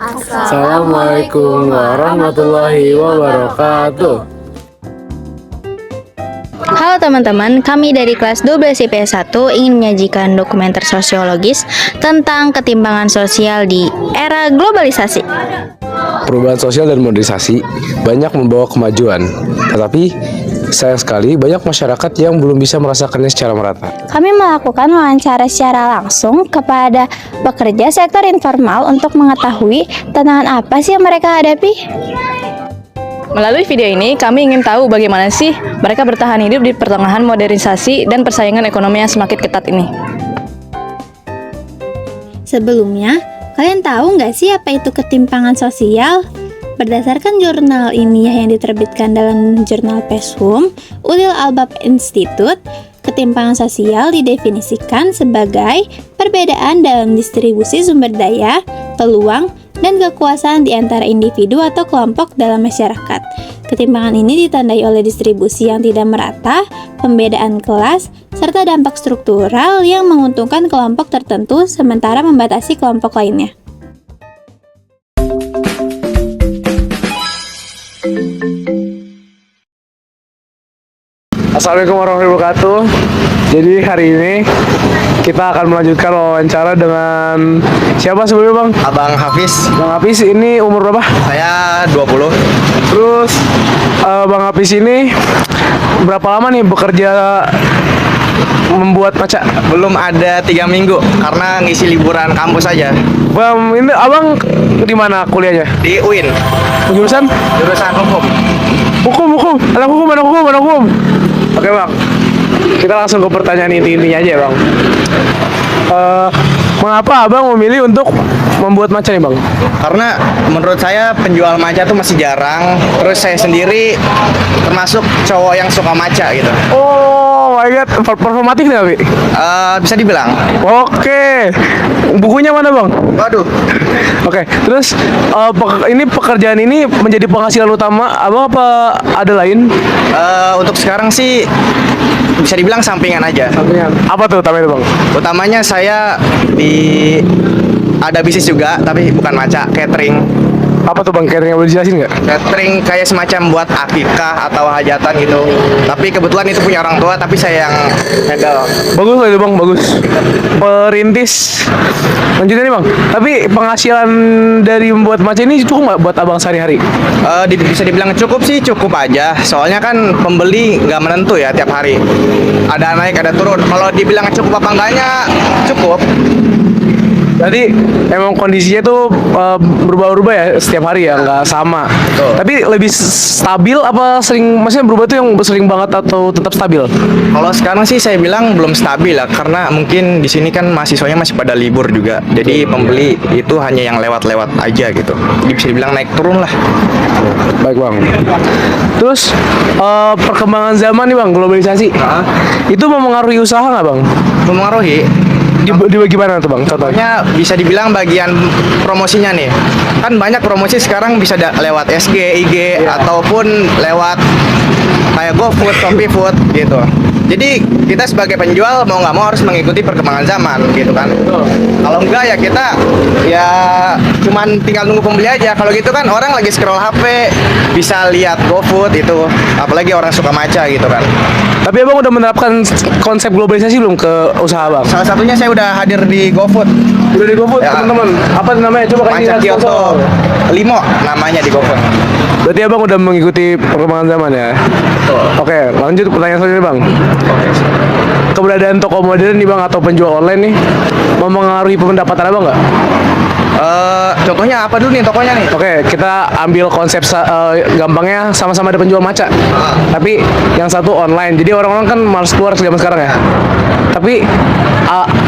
Assalamualaikum warahmatullahi wabarakatuh. Halo teman-teman, kami dari kelas 12 IPS 1 ingin menyajikan dokumenter sosiologis tentang ketimpangan sosial di era globalisasi. Perubahan sosial dan modernisasi banyak membawa kemajuan, tetapi sayang sekali banyak masyarakat yang belum bisa merasakannya secara merata. Kami melakukan wawancara secara langsung kepada pekerja sektor informal untuk mengetahui tantangan apa sih yang mereka hadapi. Melalui video ini, kami ingin tahu bagaimana sih mereka bertahan hidup di pertengahan modernisasi dan persaingan ekonomi yang semakin ketat ini. Sebelumnya, kalian tahu nggak sih apa itu ketimpangan sosial? Berdasarkan jurnal ilmiah yang diterbitkan dalam jurnal PESHUM, Ulil Albab Institute, ketimpangan sosial didefinisikan sebagai perbedaan dalam distribusi sumber daya, peluang, dan kekuasaan di antara individu atau kelompok dalam masyarakat. Ketimpangan ini ditandai oleh distribusi yang tidak merata, pembedaan kelas, serta dampak struktural yang menguntungkan kelompok tertentu sementara membatasi kelompok lainnya. Assalamualaikum warahmatullahi wabarakatuh. Jadi hari ini kita akan melanjutkan wawancara dengan siapa sebelumnya, Bang? Abang Hafiz. Bang Hafiz ini umur berapa? Saya 20. Terus Bang Hafiz ini berapa lama nih bekerja membuat maca? Belum ada 3 minggu karena ngisi liburan kampus aja. Bang, ini abang di mana kuliahnya? Di UIN, Jurusan hukum. hukum. Anak hukum. Oke, Bang. Kita langsung ke pertanyaan intinya aja, Bang. Mengapa abang memilih untuk membuat maca nih, Bang? Karena menurut saya penjual maca tuh masih jarang. Terus saya sendiri termasuk cowok yang suka maca gitu. Oh my god, performatif nih, Abi? Bisa dibilang. Oke. Bukunya mana, Bang? Waduh. Oke, terus ini pekerjaan ini menjadi penghasilan utama abang apa ada lain? Untuk sekarang sih bisa dibilang sampingan aja. Apa tuh utamanya, Bang? Utamanya saya ada bisnis juga, tapi bukan maca, catering. Apa tuh, Bang? Catering, boleh dijelasin nggak? Catering kayak semacam buat akikah atau hajatan gitu. Tapi kebetulan itu punya orang tua, tapi saya yang handle. Bagus lah itu, Bang, bagus. Perintis. Lanjutnya nih, Bang. Tapi penghasilan dari membuat maca ini cukup nggak buat abang sehari-hari? Bisa dibilang cukup sih, cukup aja. Soalnya kan pembeli nggak menentu ya tiap hari. Ada naik, ada turun. Kalau dibilang cukup apa enggaknya, cukup. Jadi emang kondisinya tuh berubah-ubah ya setiap hari ya, nggak sama. Betul. Tapi lebih stabil apa sering, maksudnya berubah tuh yang sering banget atau tetap stabil? Kalau sekarang sih saya bilang belum stabil ya, karena mungkin di sini kan mahasiswanya masih pada libur juga. Jadi pembeli itu hanya yang lewat-lewat aja gitu. Jadi bisa dibilang naik turun lah. Baik, Bang. Terus perkembangan zaman nih, Bang, globalisasi. Itu memengaruhi usaha nggak, Bang? Memengaruhi. Di bagaimana tuh, Bang? Contohnya? Bisa dibilang bagian promosinya nih. Kan banyak promosi sekarang bisa lewat SG, IG, ataupun lewat kayak GoFood, ShopeeFood gitu. Jadi kita sebagai penjual mau nggak mau harus mengikuti perkembangan zaman gitu kan. Kalau enggak ya kita ya cuman tinggal nunggu pembeli aja. Kalau gitu kan orang lagi scroll HP bisa lihat GoFood itu, apalagi orang suka maca gitu kan. Tapi abang udah menerapkan konsep globalisasi belum ke usaha abang? Salah satunya saya udah hadir di GoFood. Udah di GoFood, Ya. teman-teman. Apa namanya? Coba kasih Maca lihat Kyoto foto. Limo namanya di GoFood. Berarti abang udah mengikuti perkembangan zaman ya? Oke, lanjut pertanyaan selanjutnya, Bang. Keberadaan toko modern nih, Bang, atau penjual online nih memengaruhi pendapatan abang nggak? Contohnya apa dulu nih tokonya nih? Oke, kita ambil konsep gampangnya sama-sama ada penjual maca. Tapi yang satu online. Jadi orang-orang kan malas keluar zaman sekarang ya. Tapi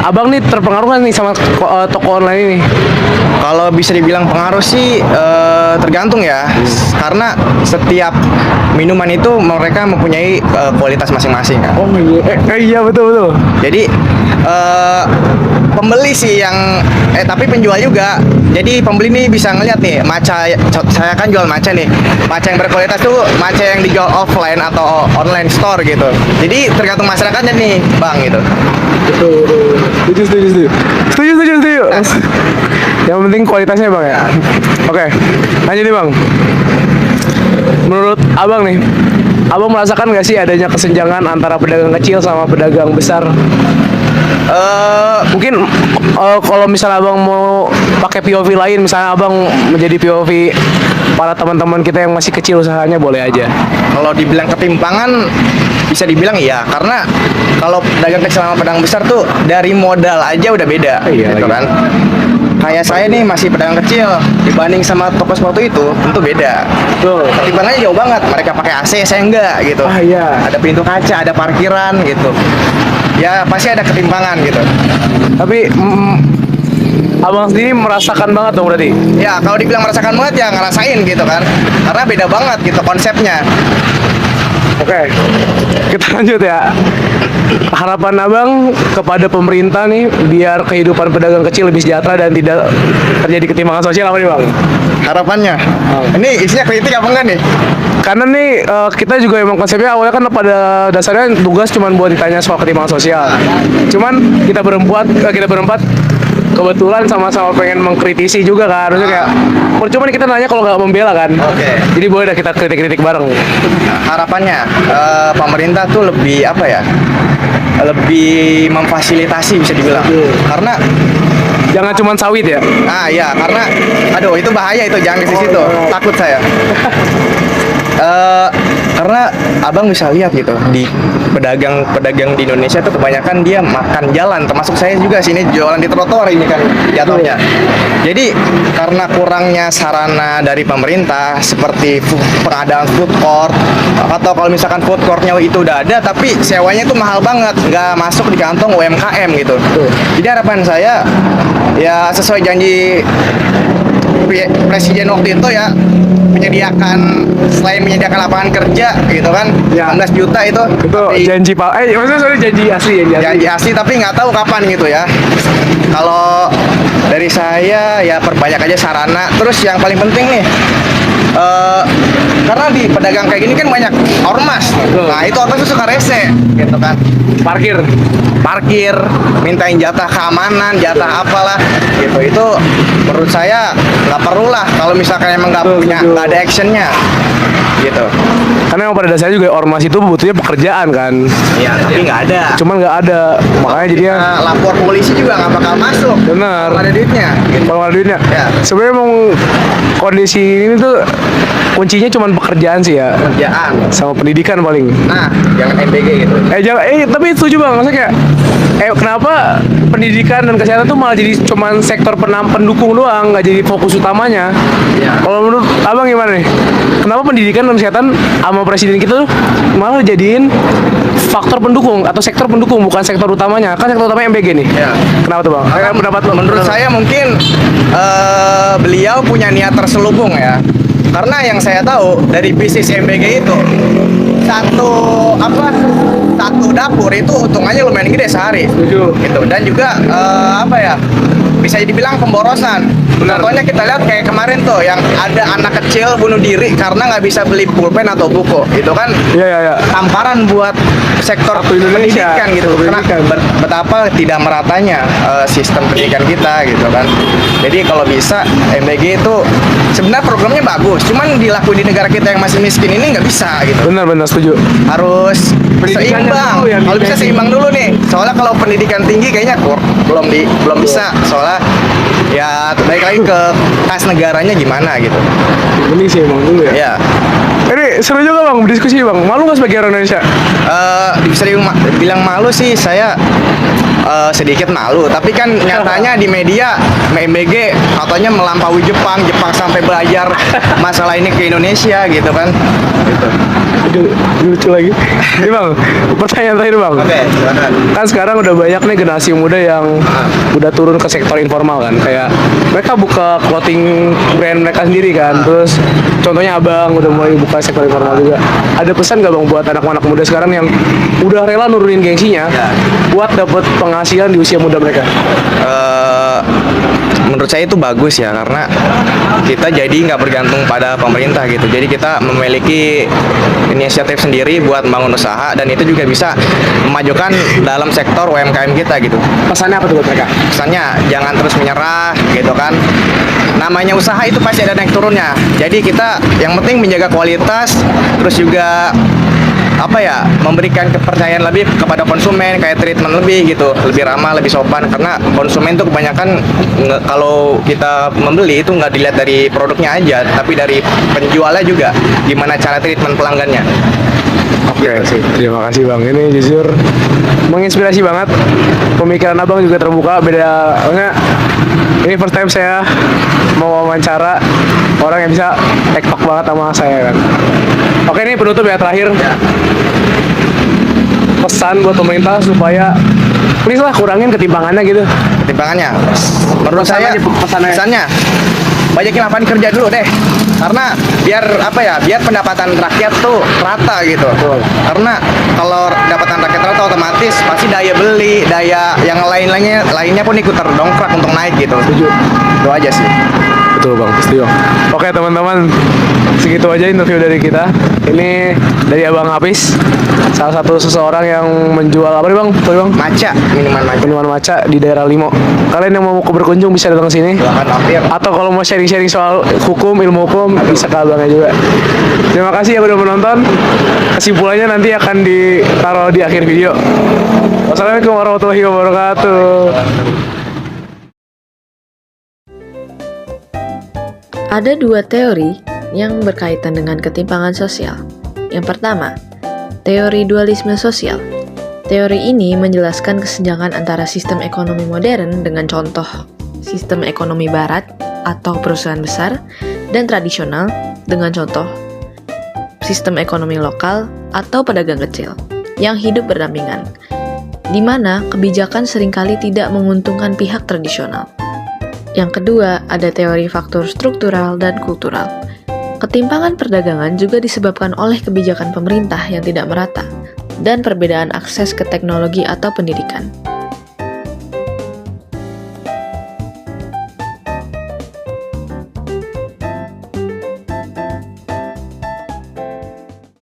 abang nih terpengaruh nggak nih sama toko online ini? Kalau bisa dibilang pengaruh sih tergantung ya. Karena setiap minuman itu mereka mempunyai kualitas masing-masing kan. Oh iya, iya betul. Jadi pembeli sih yang tapi penjual juga. Jadi pembeli nih bisa ngeliat nih maca, saya kan jual maca nih. Maca yang berkualitas tuh maca yang dijual offline atau online store gitu. Jadi tergantung masyarakatnya nih, Bang gitu. Betul. Setuju. Yang penting kualitasnya bang ya. Oke, lanjut nih bang. Menurut abang nih, abang merasakan nggak sih adanya kesenjangan antara pedagang kecil sama pedagang besar? Mungkin kalau misalnya abang mau pakai POV lain, misalnya abang menjadi POV para teman-teman kita yang masih kecil usahanya, boleh aja. Kalau dibilang ketimpangan, bisa dibilang iya, karena kalau pedagang kecil sama pedagang besar tuh dari modal aja udah beda, Iya, gitu lagi. kan. Kayak saya nih masih pedagang kecil dibanding sama toko sepatu itu, tentu beda. Betul. Ketimpangannya jauh banget. Mereka pakai AC, saya enggak gitu. Ah, iya. Ada pintu kaca, ada parkiran gitu. Ya pasti ada ketimpangan gitu. Tapi abang sendiri merasakan banget dong berarti. Ya kalau dibilang merasakan banget ya ngerasain gitu kan. Karena beda banget gitu konsepnya. Oke, kita lanjut ya. Harapan abang kepada pemerintah nih biar kehidupan pedagang kecil lebih sejahtera dan tidak terjadi ketimpangan sosial apa nih bang? Harapannya. Ini isinya kritik apa enggak nih? Karena nih kita juga emang konsepnya awalnya kan pada dasarnya tugas cuma buat ditanya soal ketimpangan sosial. Cuman kita berempat kebetulan sama-sama pengen mengkritisi juga kan. Maksudnya kayak percuma nih kita nanya kalau nggak membela kan. Oke. Jadi boleh dah kita kritik-kritik bareng. Nah, harapannya pemerintah tuh lebih apa ya? Lebih memfasilitasi bisa dibilang. Karena Jangan cuma sawit ya. iya karena aduh itu bahaya itu jangan ke situ. Takut saya. Karena abang bisa lihat gitu di pedagang di Indonesia tuh kebanyakan dia makan jalan, termasuk saya juga sini jualan di trotoar ini kan jatuhnya. Jadi karena kurangnya sarana dari pemerintah seperti pengadaan food court, atau kalau misalkan food courtnya itu udah ada tapi sewanya itu mahal banget, nggak masuk di kantong UMKM gitu. Jadi harapan saya ya sesuai janji Presiden waktu itu ya, selain menyediakan lapangan kerja gitu kan, Ya. 16 juta itu tapi Janji pak. Maksudnya sorry, janji asli ya. janji asli tapi nggak tahu kapan gitu ya. Kalau dari saya ya perbanyak aja sarana. Terus yang paling penting nih, karena di pedagang kayak gini kan banyak ormas. Nah itu ormas tuh suka rese gitu kan. Parkir, mintain jatah keamanan, jatah apalah gitu. Itu menurut saya nggak perlu lah kalau misalkan emang nggak punya, nggak ada actionnya gitu. Karena emang pada dasarnya juga ormas itu butuhnya pekerjaan kan. Iya tapi nggak ada. Cuman nggak ada. Makanya jadinya Lapor polisi juga nggak bakal masuk. Benar. Kalau ada duitnya. Gitu. kalau nggak ada duitnya. Ya. Sebenarnya emang kondisi ini tuh kuncinya cuman pekerjaan sih ya. Kerjaan. Sama pendidikan paling. Nah, jangan MBG gitu. Tapi setuju bang, maksudnya kayak kenapa pendidikan dan kesehatan tuh malah jadi cuman sektor pendukung doang, nggak jadi fokus utamanya. Iya. Kalau menurut abang gimana nih? Kenapa pendidikan dan kesehatan sama presiden kita tuh malah jadiin faktor pendukung atau sektor pendukung bukan sektor utamanya? Kan sektor utamanya MBG nih. Iya. Kenapa tuh bang? Pendapat lo? Menurut saya mungkin beliau punya niat terselubung ya. Karena yang saya tahu dari bisnis MBG itu satu dapur itu hitungannya lumayan gede sehari. Setuju. Gitu. Dan juga bisa dibilang pemborosan. Contohnya kita lihat kayak kemarin tuh yang ada anak kecil bunuh diri karena nggak bisa beli pulpen atau buku. Itu kan Iya. tamparan buat sektor Indonesia. pendidikan gitu. Karena betapa tidak meratanya sistem pendidikan kita gitu kan. Jadi kalau bisa MBG itu sebenarnya programnya bagus, cuman dilakuin di negara kita yang masih miskin ini nggak bisa gitu. Benar setuju. Harus Pendidikannya seimbang. dulu yang Kalau bisa di-basic. seimbang dulu nih. Soalnya kalau pendidikan tinggi kayaknya belum bisa. Soalnya ya balik lagi ke kas negaranya gimana gitu. Ini sih emang dulu ya. Ya. Ini seru juga bang, berdiskusi bang. Malu nggak sebagai orang Indonesia? Bisa dibilang malu sih saya sedikit malu, tapi kan nyatanya di media MBG katanya melampaui Jepang sampai belajar masalah ini ke Indonesia gitu kan. Gitu. Aduh, lucu lagi. Ini bang, pertanyaan terakhir bang. Oke, silakan. Kan sekarang udah banyak nih generasi muda yang udah turun ke sektor informal kan. Kayak mereka buka clothing brand mereka sendiri kan. Terus contohnya abang udah mulai buka sektor informal juga. Ada pesan gak bang buat anak-anak muda sekarang yang udah rela nurunin gengsinya buat dapet penghasilan di usia muda mereka? menurut saya itu bagus ya, karena kita jadi nggak bergantung pada pemerintah gitu. Jadi kita memiliki inisiatif sendiri buat membangun usaha, dan itu juga bisa memajukan dalam sektor UMKM kita gitu. Pesannya apa tuh buat mereka? Kesannya jangan terus menyerah gitu kan. Namanya usaha itu pasti ada naik turunnya. Jadi kita yang penting menjaga kualitas, terus juga memberikan kepercayaan lebih kepada konsumen, kayak treatment lebih gitu, lebih ramah, lebih sopan, karena konsumen tuh kebanyakan kalau kita membeli itu nggak dilihat dari produknya aja, tapi dari penjualnya juga, gimana cara treatment pelanggannya. Oke sih, terima kasih Bang. Ini jujur menginspirasi banget. Pemikiran Abang juga terbuka. Beda, enggak? Ini first time saya mau wawancara orang yang bisa tektok banget sama saya kan. Oke, ini penutup ya terakhir. Pesan buat pemerintah supaya please lah kurangin ketimpangannya gitu. Ketimpangannya, menurut Pesan saya aja, pesannya. pesannya banyakin lapangan kerja dulu deh, karena biar pendapatan rakyat tuh rata gitu. Karena kalau pendapatan rakyat rata, otomatis pasti daya beli, daya yang lainnya pun ikut terdongkrak untuk naik gitu. Setuju. Itu aja sih. Betul Bang, setuju. Oke teman-teman, segitu aja interview dari kita. Ini dari Abang Hafiz, salah satu seseorang yang menjual apa nih Bang? Sorry Bang. Maca, Minuman maca di daerah Limo. Kalian yang mau berkunjung bisa datang ke sini. silahkan mampir. Atau kalau mau sharing-sharing soal hukum, ilmu hukum, bisa ke abangnya juga. Terima kasih ya udah menonton. Kesimpulannya nanti akan ditaruh di akhir video. Wassalamualaikum warahmatullahi wabarakatuh. Ada dua teori yang berkaitan dengan ketimpangan sosial. Yang pertama, teori dualisme sosial. Teori ini menjelaskan kesenjangan antara sistem ekonomi modern dengan contoh sistem ekonomi barat atau perusahaan besar, dan tradisional dengan contoh sistem ekonomi lokal atau pedagang kecil yang hidup berdampingan, di mana kebijakan seringkali tidak menguntungkan pihak tradisional. Yang kedua, ada teori faktor struktural dan kultural. Ketimpangan perdagangan juga disebabkan oleh kebijakan pemerintah yang tidak merata dan perbedaan akses ke teknologi atau pendidikan.